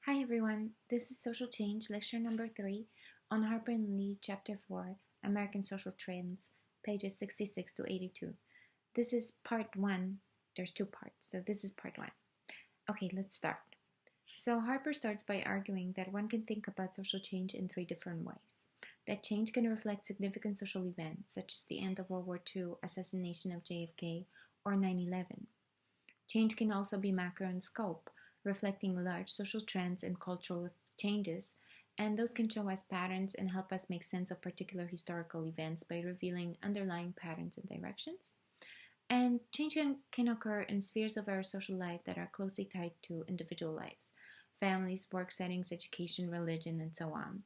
Hi everyone, this is Social Change, lecture number 3 on Harper and Lee, chapter 4, American Social Trends, pages 66 to 82. This is part 1. There's 2 parts, so this is part 1. Okay, let's start. So Harper starts by arguing that one can think about social change in 3 different ways. That change can reflect significant social events, such as the end of World War II, assassination of JFK, or 9/11. Change can also be macro in scope, reflecting large social trends and cultural changes, and those can show us patterns and help us make sense of particular historical events by revealing underlying patterns and directions. And change can occur in spheres of our social life that are closely tied to individual lives, families, work settings, education, religion, and so on.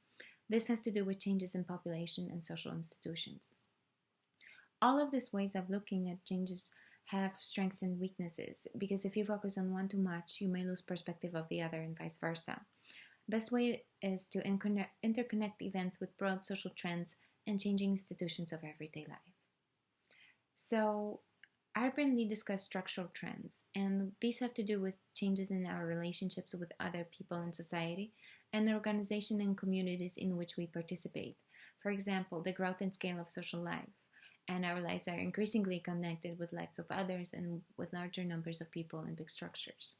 This has to do with changes in population and social institutions. All of these ways of looking at changes have strengths and weaknesses, because if you focus on one too much, you may lose perspective of the other and vice versa. Best way is to interconnect events with broad social trends and changing institutions of everyday life. So, Harper and Lee discuss structural trends, and these have to do with changes in our relationships with other people in society and the organization and communities in which we participate. For example, the growth and scale of social life, and our lives are increasingly connected with lives of others and with larger numbers of people in big structures.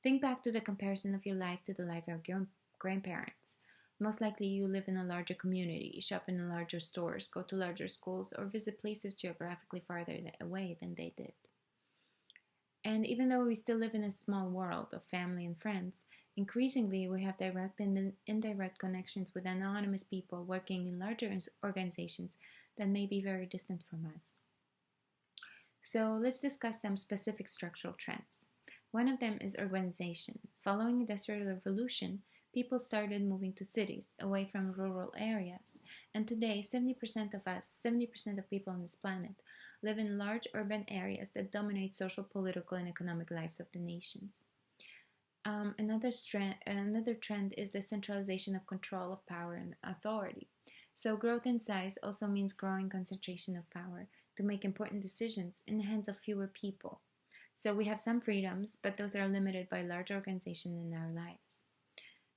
Think back to the comparison of your life to the life of your grandparents. Most likely, you live in a larger community, shop in larger stores, go to larger schools, or visit places geographically farther away than they did. And even though we still live in a small world of family and friends, increasingly we have direct and indirect connections with anonymous people working in larger organizations that may be very distant from us. So let's discuss some specific structural trends. One of them is urbanization. Following the Industrial Revolution, people started moving to cities, away from rural areas. And today, 70% of us, 70% of people on this planet, live in large urban areas that dominate social, political, and economic lives of the nations. Another trend is the centralization of control of power and authority. So, growth in size also means growing concentration of power to make important decisions in the hands of fewer people. So, we have some freedoms, but those are limited by large organizations in our lives.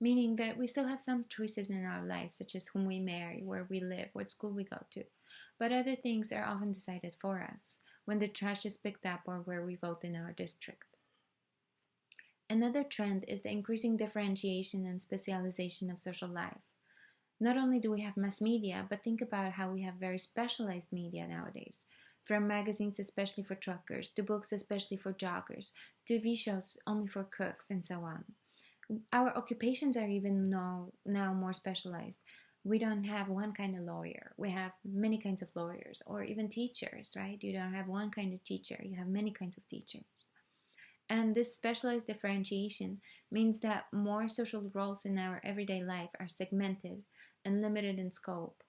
Meaning that we still have some choices in our lives, such as whom we marry, where we live, what school we go to. But other things are often decided for us, when the trash is picked up or where we vote in our district. Another trend is the increasing differentiation and specialization of social life. Not only do we have mass media, but think about how we have very specialized media nowadays. From magazines especially for truckers, to books especially for joggers, TV shows only for cooks, and so on. Our occupations are even now more specialized. We don't have one kind of lawyer. We have many kinds of lawyers, or even teachers, right? You don't have one kind of teacher. You have many kinds of teachers. And this specialized differentiation means that more social roles in our everyday life are segmented and limited in scope.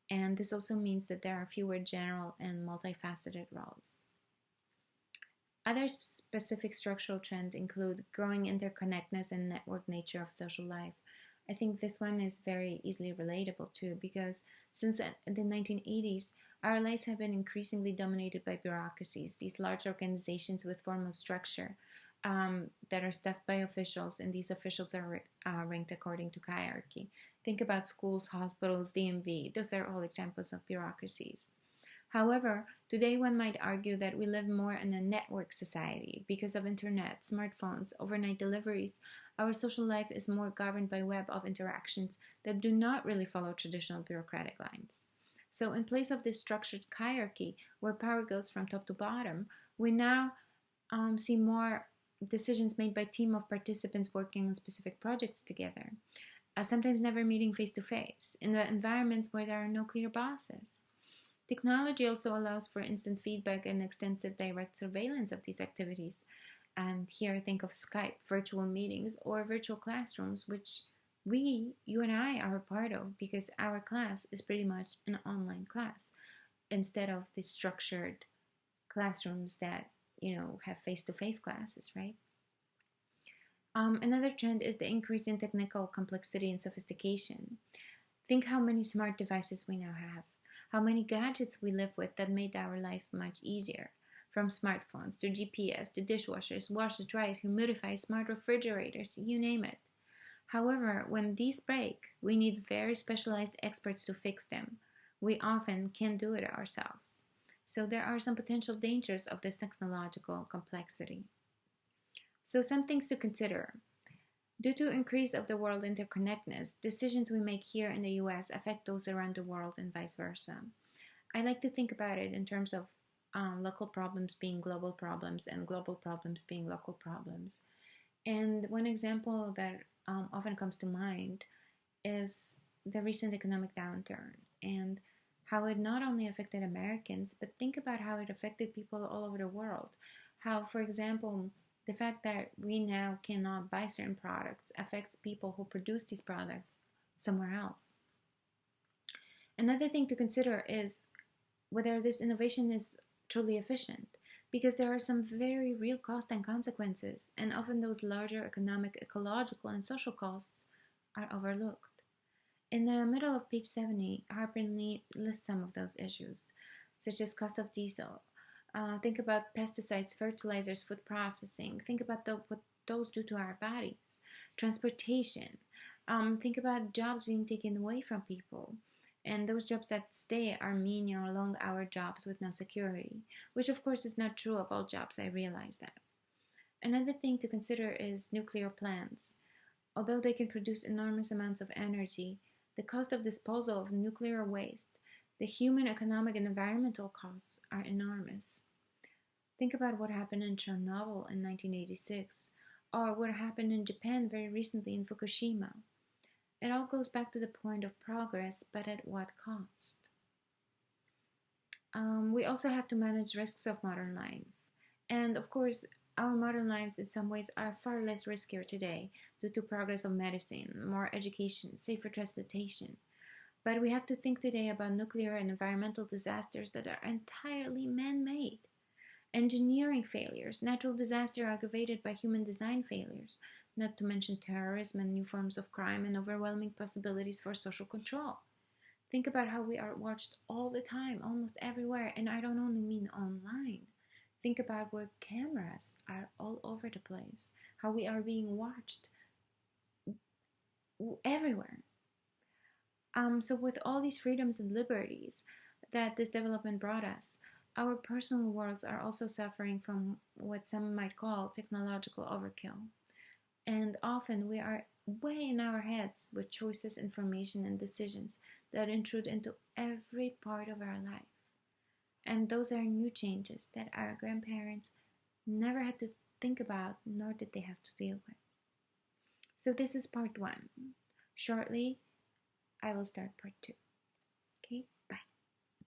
And this also means that there are fewer general and multifaceted roles. Other specific structural trends include growing interconnectedness and network nature of social life. I think this one is very easily relatable too, because since the 1980s, our lives have been increasingly dominated by bureaucracies, these large organizations with formal structure that are staffed by officials, and these officials are ranked according to hierarchy. Think about schools, hospitals, DMV. Those are all examples of bureaucracies. However, today one might argue that we live more in a network society. Because of internet, smartphones, overnight deliveries, our social life is more governed by web of interactions that do not really follow traditional bureaucratic lines. So in place of this structured hierarchy where power goes from top to bottom, we now see more decisions made by a team of participants working on specific projects together, sometimes never meeting face to face, in the environments where there are no clear bosses. Technology also allows for instant feedback and extensive direct surveillance of these activities. And here, think of Skype, virtual meetings, or virtual classrooms, which you and I, are a part of, because our class is pretty much an online class instead of the structured classrooms that have face-to-face classes, right? Another trend is the increase in technical complexity and sophistication. Think how many smart devices we now have, how many gadgets we live with that made our life much easier. From smartphones to GPS to dishwashers, washers, dryers, humidifiers, smart refrigerators, you name it. However, when these break, we need very specialized experts to fix them. We often can't do it ourselves. So there are some potential dangers of this technological complexity. So some things to consider. Due to increase of the world interconnectedness, decisions we make here in the US affect those around the world and vice versa. I like to think about it in terms of local problems being global problems and global problems being local problems. And one example that often comes to mind is the recent economic downturn and how it not only affected Americans, but think about how it affected people all over the world. How, for example, the fact that we now cannot buy certain products affects people who produce these products somewhere else. Another thing to consider is whether this innovation is truly efficient, because there are some very real costs and consequences, and often those larger economic, ecological, and social costs are overlooked. In the middle of page 70, Harper and Lee lists some of those issues, such as cost of diesel. Think about pesticides, fertilizers, food processing. Think about what those do to our bodies. Transportation. Think about jobs being taken away from people. And those jobs that stay are menial, long hour jobs with no security, which of course is not true of all jobs, I realize that. Another thing to consider is nuclear plants. Although they can produce enormous amounts of energy, the cost of disposal of nuclear waste, the human, economic, and environmental costs are enormous. Think about what happened in Chernobyl in 1986, or what happened in Japan very recently in Fukushima. It all goes back to the point of progress, but at what cost? We also have to manage risks of modern life. And of course, our modern lives in some ways are far less riskier today due to progress of medicine, more education, safer transportation. But we have to think today about nuclear and environmental disasters that are entirely man-made. Engineering failures, natural disaster aggravated by human design failures, not to mention terrorism and new forms of crime and overwhelming possibilities for social control. Think about how we are watched all the time, almost everywhere, and I don't only mean online. Think about where cameras are all over the place, how we are being watched everywhere. So with all these freedoms and liberties that this development brought us, our personal worlds are also suffering from what some might call technological overkill. And often we are way in our heads with choices, information, and decisions that intrude into every part of our life. And those are new changes that our grandparents never had to think about, nor did they have to deal with. So this is part one. Shortly, I will start part two. Okay, bye.